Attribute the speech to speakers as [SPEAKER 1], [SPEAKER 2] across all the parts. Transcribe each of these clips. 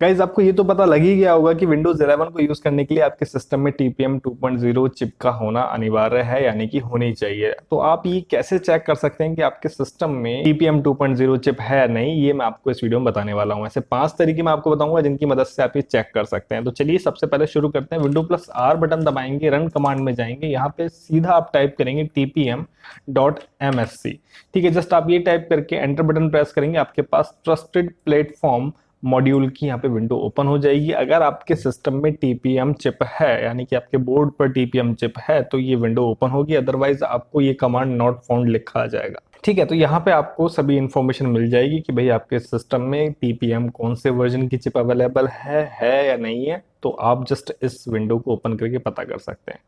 [SPEAKER 1] Guys आपको ये तो पता लग ही गया होगा कि Windows 11 को यूज करने के लिए आपके सिस्टम में TPM 2.0 चिप का होना अनिवार्य है, यानी कि होनी चाहिए। तो आप ये कैसे चेक कर सकते हैं कि आपके सिस्टम में TPM 2.0 चिप है या नहीं, ये मैं आपको इस वीडियो में बताने वाला हूँ। ऐसे 5 तरीके मैं आपको बताऊंगा जिनकी मदद से आप ये चेक कर सकते हैं। तो चलिए सबसे पहले शुरू करते हैं। Windows+R बटन दबाएंगे, रन कमांड में जाएंगे, यहाँ पे सीधा आप टाइप करेंगे tpm.msc। ठीक है, जस्ट आप ये टाइप करके एंटर बटन प्रेस करेंगे, आपके पास ट्रस्टेड प्लेटफॉर्म मॉड्यूल की यहाँ पे विंडो ओपन हो जाएगी। अगर आपके सिस्टम में टीपीएम चिप है, यानी कि आपके बोर्ड पर टीपीएम चिप है, तो ये विंडो ओपन होगी, अदरवाइज आपको ये कमांड नॉट फाउंड लिखा आ जाएगा। ठीक है, तो यहाँ पे आपको सभी इंफॉर्मेशन मिल जाएगी कि भाई आपके सिस्टम में टीपीएम कौन से वर्जन की चिप अवेलेबल है या नहीं है। तो आप जस्ट इस विंडो को ओपन करके पता कर सकते हैं।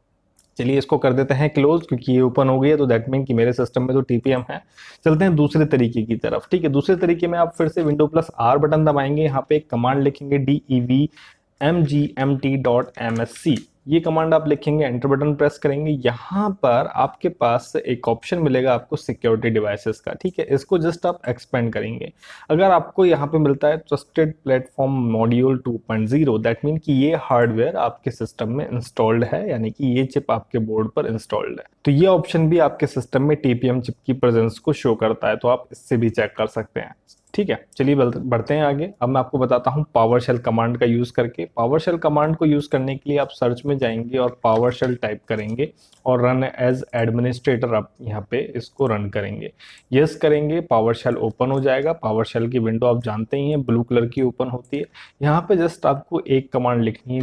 [SPEAKER 1] चलिए इसको कर देते हैं क्लोज, क्योंकि ये ओपन हो गई है, तो दैट मीन कि मेरे सिस्टम में तो टीपीएम है। चलते हैं दूसरे तरीके की तरफ। ठीक है, दूसरे तरीके में आप फिर से Windows+R बटन दबाएंगे, यहाँ पे एक कमांड लिखेंगे devmgmt.msc। ये कमांड आप लिखेंगे, एंटर बटन प्रेस करेंगे, यहाँ पर आपके पास एक ऑप्शन मिलेगा आपको सिक्योरिटी डिवाइसेस का। ठीक है, इसको जस्ट आप एक्सपेंड करेंगे। अगर आपको यहाँ पे मिलता है trusted platform module 2.0, that mean कि ये हार्डवेयर आपके सिस्टम में इंस्टॉल्ड है, यानी कि ये चिप आपके बोर्ड पर इंस्टॉल्ड है। तो ये ऑप्शन भी आपके सिस्टम में टीपीएम चिप की प्रेजेंस को शो करता है, तो आप इससे भी चेक कर सकते हैं। ठीक है, चलिए बढ़ते हैं आगे। अब मैं आपको बताता हूँ पावरशेल कमांड का यूज करके। पावरशेल कमांड को यूज करने के लिए आप सर्च में जाएंगे और पावरशेल टाइप करेंगे और रन एज एडमिनिस्ट्रेटर आप यहाँ पे इसको रन करेंगे। यस करेंगे, पावरशेल ओपन हो जाएगा। पावरशेल की विंडो आप जानते ही हैं, ब्लू कलर की ओपन होती है। यहाँ पे जस्ट आपको एक कमांड लिखनी है,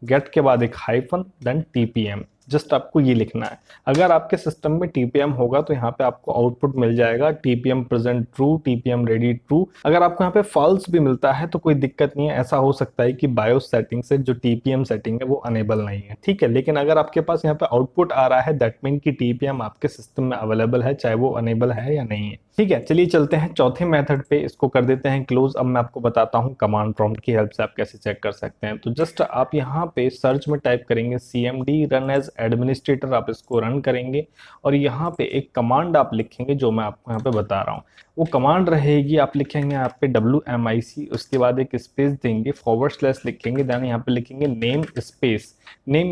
[SPEAKER 1] गेट के बाद एक हाइफन देन टीपीएम। जस्ट आपको ये लिखना है। अगर आपके सिस्टम में टीपीएम होगा तो यहाँ पे आपको आउटपुट मिल जाएगा TPM present true, TPM ready true. अगर आपको यहाँ पे फॉल्स भी मिलता है तो कोई दिक्कत नहीं है, ऐसा हो सकता है कि बायोस सेटिंग से जो टीपीएम सेटिंग है वो अनेबल नहीं है। ठीक है, लेकिन अगर आपके पास यहाँ पे आउटपुट आ रहा है, दैट मीन कि टीपीएम आपके सिस्टम में अवेलेबल है, चाहे वो अनेबल है या नहीं है। ठीक है, चलिए चलते हैं चौथे मेथड पे, इसको कर देते हैं क्लोज। अब मैं आपको बताता हूँ कमांड प्रॉम्प्ट की हेल्प से आप कैसे चेक कर सकते हैं। तो जस्ट आप यहाँ पे सर्च में टाइप करेंगे CMD रन एज एडमिनिस्ट्रेटर, आप इसको रन करेंगे और यहाँ पे एक कमांड आप लिखेंगे जो मैं आपको यहाँ पे बता रहा हूँ। वो कमांड रहेगी, आप लिखेंगे यहाँ पे WMIC, उसके बाद एक स्पेस देंगे, फॉरवर्ड / लिखेंगे, देन यहाँ पे लिखेंगे नेम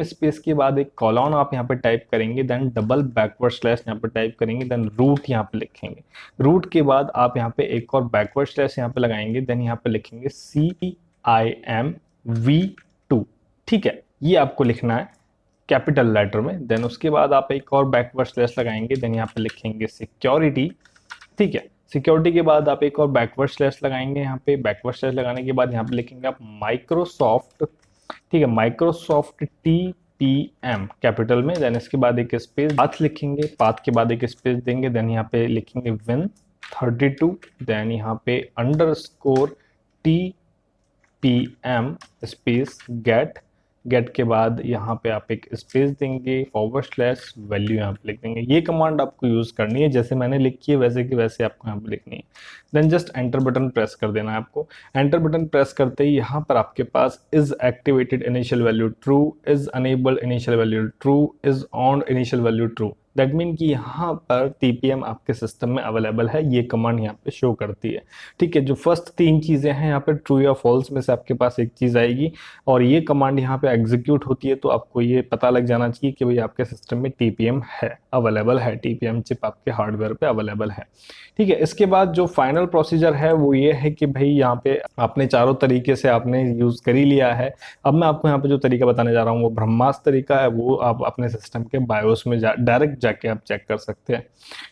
[SPEAKER 1] स्पेस के बाद एक कॉलन आप यहाँ पे टाइप करेंगे, देन डबल बैकवर्ड स्लैश यहाँ पे टाइप करेंगे, देन रूट यहाँ पे लिखेंगे। रूट के बाद आप यहाँ पे एक और बैकवर्ड स्लैश यहाँ पे लगाएंगे, देन यहाँ पे लिखेंगे CIMV2। ठीक है, ये आपको लिखना है कैपिटल लेटर में। देन उसके बाद आप एक और बैकवर्ड स्लैश लगाएंगे, देन यहाँ पे लिखेंगे सिक्योरिटी। ठीक है, सिक्योरिटी के बाद आप एक और बैकवर्ड स्लैश लगाएंगे, यहाँ पे बैकवर्ड स्लैश लगाने के बाद यहाँ पे लिखेंगे आप माइक्रोसॉफ्ट। ठीक है, माइक्रोसॉफ्ट TPM कैपिटल में, देन इसके बाद एक स्पेस, पाथ लिखेंगे, पाथ के बाद एक स्पेस देंगे, देन यहाँ पे लिखेंगे Win32, देन यहाँ पे अंडरस्कोर TPM स्पेस गेट के बाद यहाँ पे आप एक स्पेस देंगे, फॉरवर्ड स्लैश वैल्यू यहाँ पे लिख देंगे। ये कमांड आपको यूज करनी है, जैसे मैंने लिखी है वैसे की वैसे आपको यहाँ पे लिखनी है। Then just enter button press कर देना है आपको। एंटर बटन प्रेस करते ही यहाँ पर आपके पास is activated initial value true, is enabled initial value true, is on initial value true. That mean कि यहाँ पर टीपीएम आपके सिस्टम में अवेलेबल है, ये कमांड यहाँ पे शो करती है। ठीक है, जो फर्स्ट 3 चीजें हैं यहाँ पे ट्रू या फॉल्स में से आपके पास एक चीज आएगी और ये कमांड यहाँ पे एग्जीक्यूट होती है, तो आपको ये पता लग जाना चाहिए कि भाई आपके सिस्टम में टीपीएम है, अवेलेबल है, टीपीएम चिप आपके हार्डवेयर पे अवेलेबल है। ठीक है, इसके बाद जो फाइनल प्रोसीजर है वो ये है कि भाई यहाँ पे आपने चारों तरीके से आपने यूज कर ही लिया है। अब मैं आपको यहाँ पे जो तरीका बताने जा रहा हूँ वो ब्रह्मास्त्र तरीका है, वो आप अपने सिस्टम के बायोस में डायरेक्ट जाके आप चेक कर सकते हैं।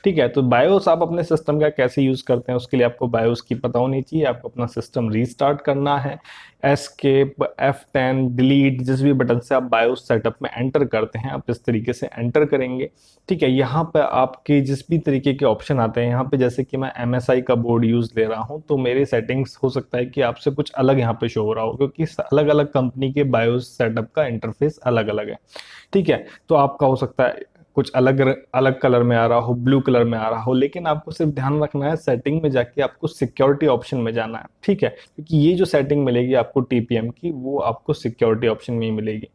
[SPEAKER 1] ठीक है, तो बायोस आप अपने सिस्टम का कैसे यूज करते हैं, उसके लिए आपको बायोस की पता होनी चाहिए। आपको अपना सिस्टम रीस्टार्ट करना है, एस्केप F10 डिलीट जिस भी बटन से आप बायोस सेटअप में एंटर करते हैं आप इस तरीके से एंटर करेंगे। ठीक है, यहाँ पे आपके जिस भी तरीके के ऑप्शन आते हैं, यहाँ पे जैसे कि मैं MSI का बोर्ड यूज ले रहा हूँ तो मेरे सेटिंग्स हो सकता है कि आपसे कुछ अलग यहाँ पे शो हो रहा हो, क्योंकि अलग अलग कंपनी के बायोस सेटअप का इंटरफेस अलग अलग है। ठीक है, तो आपका हो सकता है कुछ अलग अलग कलर में आ रहा हो, ब्लू कलर में आ रहा हो, लेकिन आपको सिर्फ ध्यान रखना है सेटिंग में जाके आपको सिक्योरिटी ऑप्शन में जाना है। ठीक है, क्योंकि ये जो सेटिंग मिलेगी आपको टीपीएम की वो आपको सिक्योरिटी ऑप्शन में ही मिलेगी।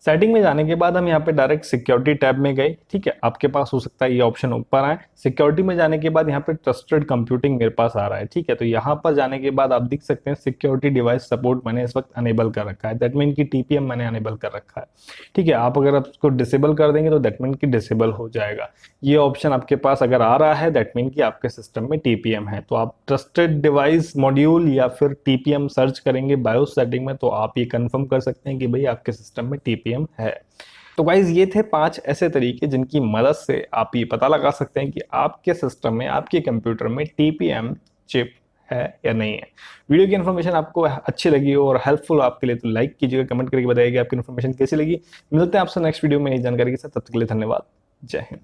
[SPEAKER 1] सेटिंग में जाने के बाद हम यहाँ पे डायरेक्ट सिक्योरिटी टैब में गए, ठीक है। आपके पास हो सकता है ये ऑप्शन ऊपर आए। सिक्योरिटी में जाने के बाद यहाँ पे ट्रस्टेड कंप्यूटिंग मेरे पास आ रहा है, ठीक है। तो यहाँ पर जाने के बाद आप देख सकते हैं सिक्योरिटी डिवाइस सपोर्ट मैंने इस वक्त अनेबल कर रखा है, दैट मीन की टीपीएम मैंने अनेबल कर रखा है, ठीक है। आप अगर उसको डिसेबल कर देंगे तो दैट मीन की डिसेबल हो जाएगा। ये ऑप्शन आपके पास अगर आ रहा है दैट मीन की आपके सिस्टम में टीपीएम है। तो आप ट्रस्टेड डिवाइस मॉड्यूल या फिर टीपीएम सर्च करेंगे बायोस सेटिंग में तो आप ये कंफर्म कर सकते हैं कि भाई आपके सिस्टम में टीपीएम है। तो गाइज ये थे 5 ऐसे तरीके जिनकी मदद से आप ये पता लगा सकते हैं कि आपके सिस्टम में, आपके कंप्यूटर में टीपीएम चिप है या नहीं है। वीडियो की इन्फॉर्मेशन आपको अच्छी लगी हो और हेल्पफुल आपके लिए तो लाइक कीजिएगा, कमेंट करके बताइएगा आपकी इन्फॉर्मेशन कैसी लगी। मिलते हैं आपसे नेक्स्ट वीडियो में नई जानकारी के साथ, तब तक के लिए धन्यवाद। जय हिंद।